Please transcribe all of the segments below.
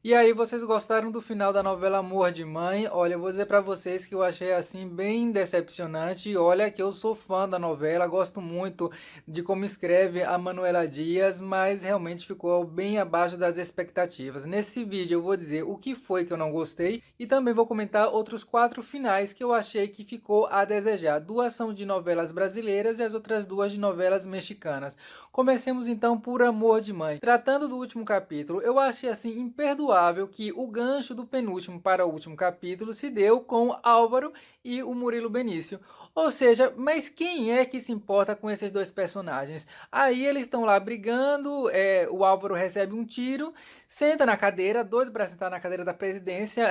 E aí, vocês gostaram do final da novela Amor de Mãe? Olha, eu vou dizer pra vocês que eu achei assim bem decepcionante. E olha que eu sou fã da novela, gosto muito de como escreve a Manuela Dias, mas realmente ficou bem abaixo das expectativas. Nesse vídeo eu vou dizer o que foi que eu não gostei e também vou comentar outros 4 finais que eu achei que ficou a desejar. 2 são de novelas brasileiras e as outras 2 de novelas mexicanas. Comecemos então por Amor de Mãe. Tratando do último capítulo, eu achei assim imperdoável que o gancho do penúltimo para o último capítulo se deu com Álvaro e o Murilo Benício. Ou seja, mas quem é que se importa com esses dois personagens? Aí eles estão lá brigando, o Álvaro recebe um tiro, senta na cadeira, doido para sentar na cadeira da presidência.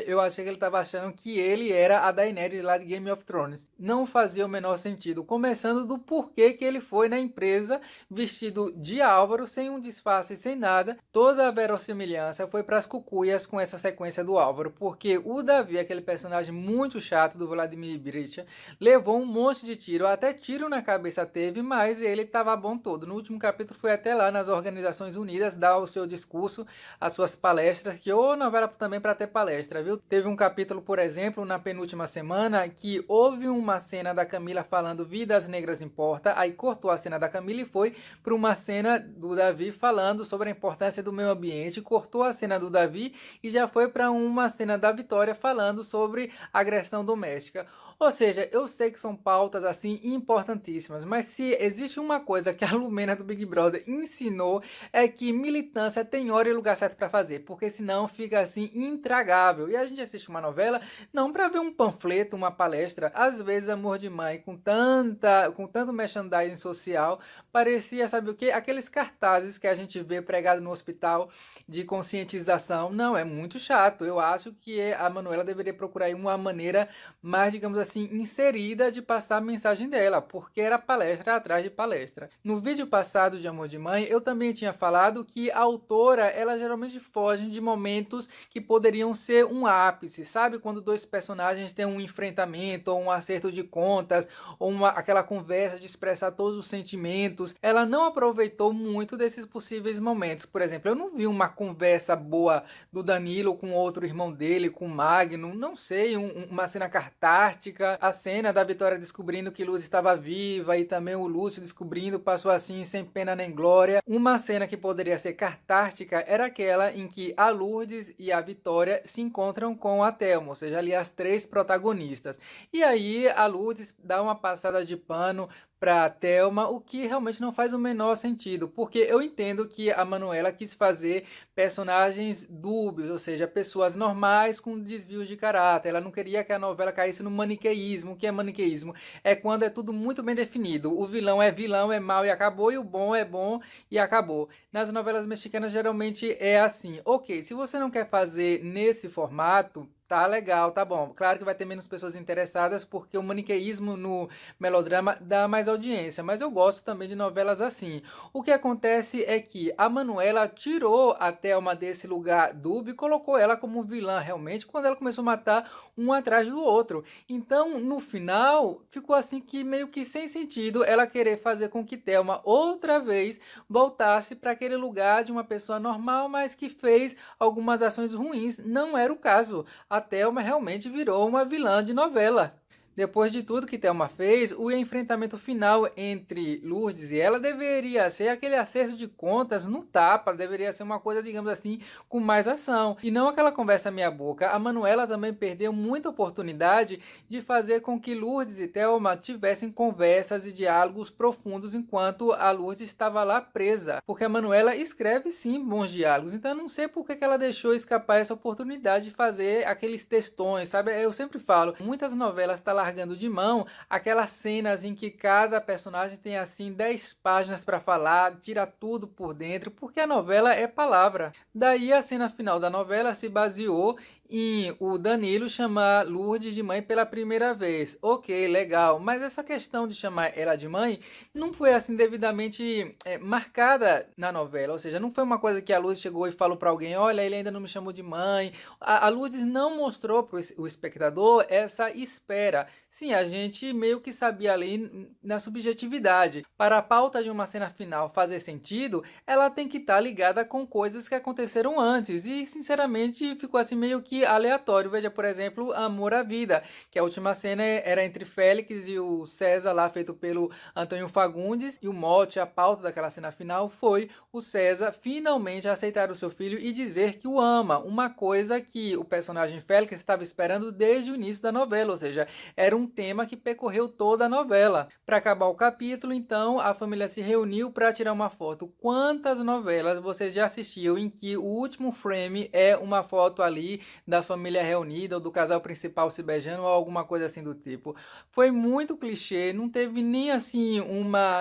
Eu achei que ele estava achando que ele era a Daenerys lá de Game of Thrones. Não fazia o menor sentido. Começando do porquê que ele foi na empresa vestido de Álvaro, sem um disfarce, sem nada. Toda a verossimilhança foi para as cucuias com essa sequência do Álvaro, porque o Davi, aquele personagem muito chato do Vladimir Bricha, levou um monte de tiro, até tiro na cabeça teve, mas ele estava bom todo. No último capítulo foi até lá nas Organizações Unidas dar o seu discurso, as suas palestras, que ou novela também para ter palestra, viu? Teve um capítulo, por exemplo, na penúltima semana, que houve uma cena da Camila falando Vidas Negras Importa, aí cortou a cena da Camila e foi para uma cena do Davi falando sobre a importância do meio ambiente, cortou a cena do Davi e já foi para uma cena da Vitória falando sobre agressão doméstica. Ou seja, eu sei que são pautas assim importantíssimas, mas se existe uma coisa que a Lumena do Big Brother ensinou é que militância tem hora e lugar certo para fazer, porque senão fica assim intragável. E a gente assiste uma novela não para ver um panfleto, uma palestra. Às vezes Amor de Mãe com tanto merchandising social, parecia, sabe o que? Aqueles cartazes que a gente vê pregado no hospital de conscientização. Não, é muito chato. Eu acho que a Manuela deveria procurar aí uma maneira mais, digamos assim, inserida de passar a mensagem dela, porque era palestra atrás de palestra. No vídeo passado de Amor de Mãe, eu também tinha falado que a autora, ela geralmente foge de momentos que poderiam ser um ápice, sabe? Quando dois personagens têm um enfrentamento, ou um acerto de contas, ou aquela conversa de expressar todos os sentimentos. Ela não aproveitou muito desses possíveis momentos. Por exemplo, eu não vi uma conversa boa do Danilo com outro irmão dele, com o Magno, não sei, uma cena catártica, a cena da Vitória descobrindo que Luz estava viva e também o Lúcio descobrindo, passou assim sem pena nem glória. Uma cena que poderia ser catártica era aquela em que a Lourdes e a Vitória se encontram com a Thelma, ou seja, ali as 3 protagonistas. E aí a Lourdes dá uma passada de pano para Thelma, o que realmente não faz o menor sentido, porque eu entendo que a Manuela quis fazer personagens dúbios, ou seja, pessoas normais com desvios de caráter. Ela não queria que a novela caísse no maniqueísmo. O que é maniqueísmo? É quando é tudo muito bem definido. O vilão, é mal e acabou, e o bom é bom e acabou. Nas novelas mexicanas geralmente é assim. Ok, se você não quer fazer nesse formato, tá legal, tá bom. Claro que vai ter menos pessoas interessadas porque o maniqueísmo no melodrama dá mais audiência, mas eu gosto também de novelas assim. O que acontece é que a Manuela tirou a Thelma desse lugar dúbio e colocou ela como vilã realmente quando ela começou a matar um atrás do outro. Então, no final, ficou assim que meio que sem sentido ela querer fazer com que Thelma outra vez voltasse para aquele lugar de uma pessoa normal, mas que fez algumas ações ruins. Não era o caso. A Thelma realmente virou uma vilã de novela. Depois de tudo que Thelma fez, o enfrentamento final entre Lourdes e ela deveria ser aquele acerto de contas no tapa, deveria ser uma coisa, digamos assim, com mais ação. E não aquela conversa meia boca. A Manuela também perdeu muita oportunidade de fazer com que Lourdes e Thelma tivessem conversas e diálogos profundos enquanto a Lourdes estava lá presa. Porque a Manuela escreve sim bons diálogos, então eu não sei por que ela deixou escapar essa oportunidade de fazer aqueles textões, sabe? Eu sempre falo, muitas novelas estão largando de mão aquelas cenas em que cada personagem tem assim 10 páginas para falar, tira tudo por dentro, porque a novela é palavra. Daí a cena final da novela se baseou em o Danilo chamar Lourdes de mãe pela primeira vez. Ok, legal, mas essa questão de chamar ela de mãe não foi assim devidamente marcada na novela, ou seja, não foi uma coisa que a Lourdes chegou e falou para alguém, olha, ele ainda não me chamou de mãe. A Lourdes não mostrou para o espectador essa espera. Sim, a gente meio que sabia ali na subjetividade. Para a pauta de uma cena final fazer sentido, ela tem que estar ligada com coisas que aconteceram antes. E, sinceramente, ficou assim meio que aleatório. Veja, por exemplo, Amor à Vida, que a última cena era entre Félix e o César, lá feito pelo Antônio Fagundes. E o mote, a pauta daquela cena final foi o César finalmente aceitar o seu filho e dizer que o ama. Uma coisa que o personagem Félix estava esperando desde o início da novela, ou seja, era um tema que percorreu toda a novela. Para acabar o capítulo, então, a família se reuniu para tirar uma foto. Quantas novelas vocês já assistiram em que o último frame é uma foto ali da família reunida ou do casal principal se beijando ou alguma coisa assim do tipo? Foi muito clichê, não teve nem assim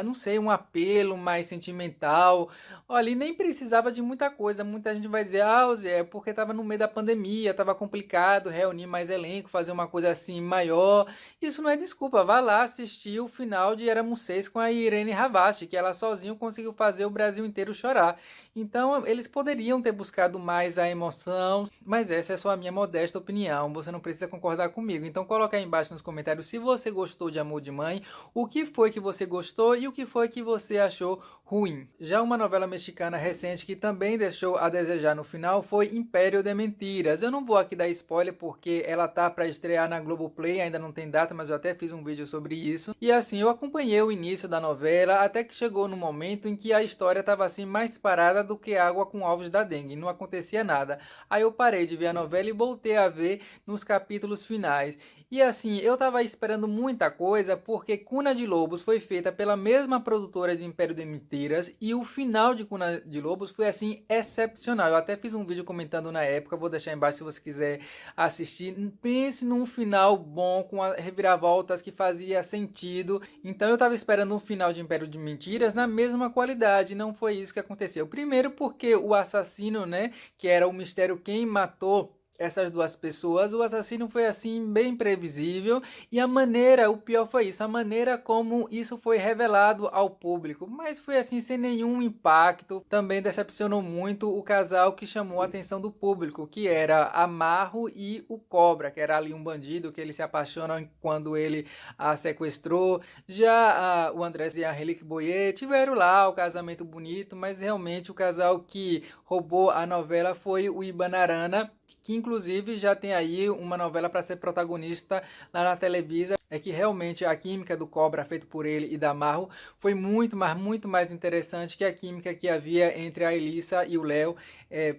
não sei, um apelo mais sentimental. Olha, e nem precisava de muita coisa. Muita gente vai dizer, Zé, é porque estava no meio da pandemia, estava complicado reunir mais elenco, fazer uma coisa assim maior. Isso não é desculpa, vá lá assistir o final de Éramos Seis com a Irene Ravache, que ela sozinha conseguiu fazer o Brasil inteiro chorar. Então eles poderiam ter buscado mais a emoção, mas essa é só a minha modesta opinião, você não precisa concordar comigo. Então coloca aí embaixo nos comentários se você gostou de Amor de Mãe, o que foi que você gostou e o que foi que você achou ruim. Já uma novela mexicana recente que também deixou a desejar no final foi Império de Mentiras. Eu não vou aqui dar spoiler porque ela tá para estrear na Globoplay, ainda não tem data, mas eu até fiz um vídeo sobre isso. E assim, eu acompanhei o início da novela até que chegou no momento em que a história estava assim mais parada do que água com ovos da dengue, não acontecia nada. Aí eu parei de ver a novela e voltei a ver nos capítulos finais. E assim, eu tava esperando muita coisa porque Cuna de Lobos foi feita pela mesma produtora de Império de Mentiras e o final de Cuna de Lobos foi assim excepcional. Eu até fiz um vídeo comentando na época, vou deixar embaixo se você quiser assistir. Pense num final bom com reviravoltas que fazia sentido. Então eu tava esperando um final de Império de Mentiras na mesma qualidade, não foi isso que aconteceu. Primeiro porque o assassino, né, que era o mistério quem matou essas duas pessoas, o assassino foi assim bem previsível e a maneira, o pior foi isso, a maneira como isso foi revelado ao público, mas foi assim sem nenhum impacto. Também decepcionou muito o casal que chamou a atenção do público, que era Amarro e o Cobra, que era ali um bandido que eles se apaixonam quando ele a sequestrou. Já o Andrés e a Angélique Boyer tiveram lá o casamento bonito, mas realmente o casal que roubou a novela foi o Ibanarana, que inclusive já tem aí uma novela para ser protagonista lá na Televisa. É que realmente a química do Cobra feito por ele e da Marro foi muito, mas muito mais interessante que a química que havia entre a Elissa e o Léo,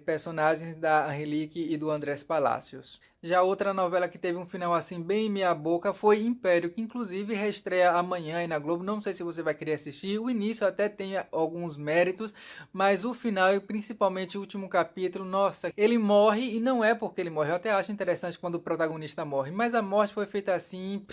personagens da Angelique e do Andrés Palacios. Já outra novela que teve um final assim bem meia boca foi Império, que inclusive reestreia amanhã aí na Globo. Não sei se você vai querer assistir. O início até tem alguns méritos, mas o final e principalmente o último capítulo, nossa, ele morre e não é porque ele morre. Eu até acho interessante quando o protagonista morre, mas a morte foi feita assim,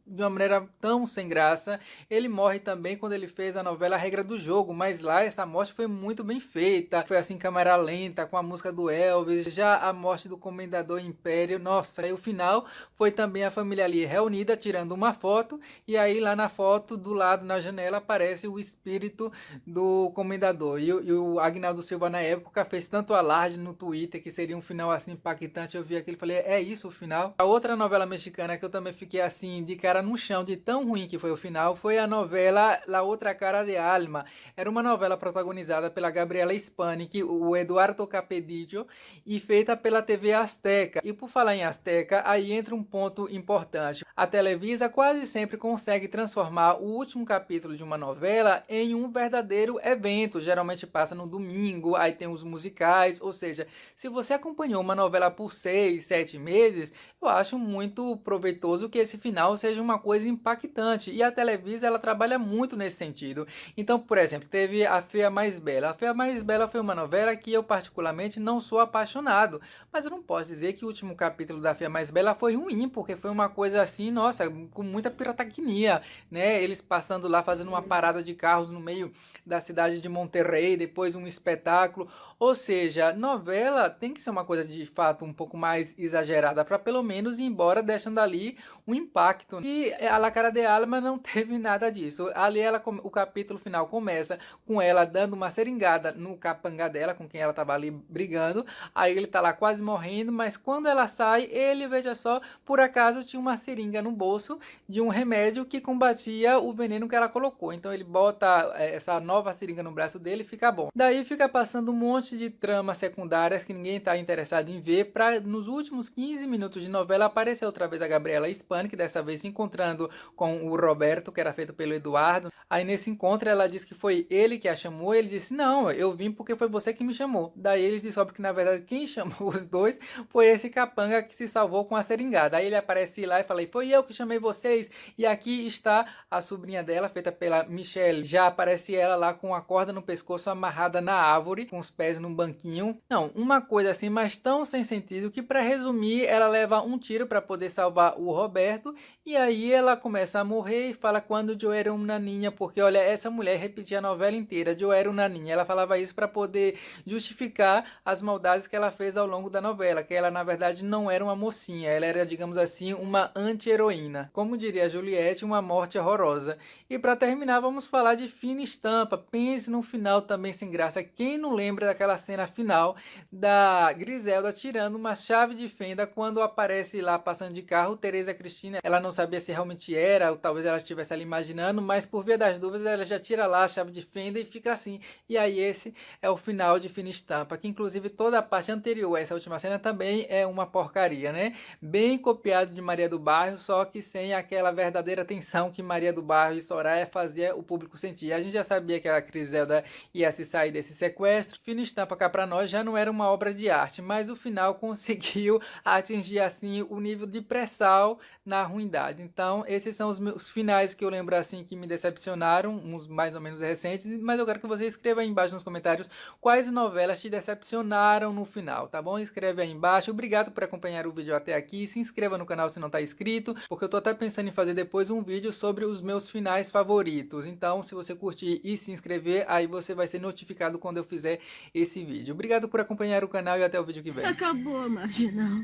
de uma maneira tão sem graça. Ele morre também quando ele fez a novela A Regra do Jogo, mas lá essa morte foi muito bem feita. Foi assim, câmera lenta, com a música do Elvis. Já a morte do Comendador Império, nossa, e o final foi também a família ali reunida, tirando uma foto, e aí lá na foto, do lado, na janela, aparece o espírito do Comendador. E o Agnaldo Silva, na época, fez tanto alarde no Twitter que seria um final assim impactante. Eu vi aquilo e falei, é isso o final? A outra novela mexicana que eu também fiquei assim, de cara no chão, de tão ruim que foi o final, foi a novela La Outra Cara de Alma. Era uma novela protagonizada pela Gabriela Spanik, o Eduardo Capedillo, e feita pela TV Azteca. E por falar em Azteca, aí entra um ponto importante. A Televisa quase sempre consegue transformar o último capítulo de uma novela em um verdadeiro evento. Geralmente passa no domingo, aí tem os musicais, ou seja, se você acompanhou uma novela por 6, 7 meses, eu acho muito proveitoso que esse final seja uma coisa impactante. E a Televisa, ela trabalha muito nesse sentido. Então, por exemplo, teve A Fea Mais Bela. A Fea Mais Bela foi uma novela que eu particularmente não sou apaixonado. Mas eu não posso dizer que o último capítulo da Fea Mais Bela foi ruim, porque foi uma coisa assim, nossa, com muita pirotecnia, né? Eles passando lá, fazendo uma parada de carros no meio da cidade de Monterrey, depois um espetáculo. Ou seja, novela tem que ser uma coisa de fato um pouco mais exagerada para pelo menos ir embora deixando ali um impacto. E a La Cara de Alma não teve nada disso. Ali o capítulo final começa com ela dando uma seringada no capanga dela, com quem ela estava ali brigando. Aí ele tá lá quase morrendo, mas quando ela sai, ele, veja só, por acaso tinha uma seringa no bolso de um remédio que combatia o veneno que ela colocou. Então ele bota essa nova seringa no braço dele e fica bom. Daí fica passando um monte de tramas secundárias que ninguém está interessado em ver, para nos últimos 15 minutos de novela aparecer outra vez a Gabriela Spanik, dessa vez se encontrando com o Roberto, que era feito pelo Eduardo. Aí nesse encontro ela disse que foi ele que a chamou, ele disse, não, eu vim porque foi você que me chamou. Daí eles descobrem que na verdade quem chamou os dois foi esse capanga que se salvou com a seringada. Aí ele aparece lá e fala, foi eu que chamei vocês, e aqui está a sobrinha dela, feita pela Michelle. Já aparece ela lá com a corda no pescoço amarrada na árvore, com os pés num banquinho. Não, uma coisa assim, mas tão sem sentido, que para resumir, ela leva um tiro para poder salvar o Roberto, e aí ela começa a morrer e fala quando eu era uma naninha, porque olha, essa mulher repetia a novela inteira, eu era uma naninha. Ela falava isso para poder justificar as maldades que ela fez ao longo da novela, que ela na verdade não era uma mocinha, ela era, digamos assim, uma anti-heroína. Como diria a Juliette, uma morte horrorosa. E para terminar, vamos falar de Fina Estampa. Pense num final também sem graça. Quem não lembra daquela cena final da Griselda tirando uma chave de fenda quando aparece lá passando de carro Tereza Cristina? Ela não sabia se realmente era, ou talvez ela estivesse ali imaginando, mas por via das dúvidas ela já tira lá a chave de fenda e fica assim. E aí esse é o final de Fina Estampa, que inclusive toda a parte anterior a essa última cena também é uma porcaria, né? Bem copiado de Maria do Bairro, só que sem aquela verdadeira tensão que Maria do Bairro e Soraya fazia o público sentir. A gente já sabia que a Griselda ia se sair desse sequestro. Fina Estampa cá pra nós já não era uma obra de arte, mas o final conseguiu atingir assim o nível de pré-sal na ruindade. Então esses são os meus finais que eu lembro assim que me decepcionaram, uns mais ou menos recentes, mas eu quero que você escreva aí embaixo nos comentários quais novelas te decepcionaram no final, tá bom? Escreve aí embaixo. Obrigado por acompanhar o vídeo até aqui. Se inscreva no canal se não está inscrito, porque eu tô até pensando em fazer depois um vídeo sobre os meus finais favoritos. Então, se você curtir e se inscrever, aí você vai ser notificado quando eu fizer esse vídeo. Obrigado por acompanhar o canal e até o vídeo que vem. Acabou, Marginal.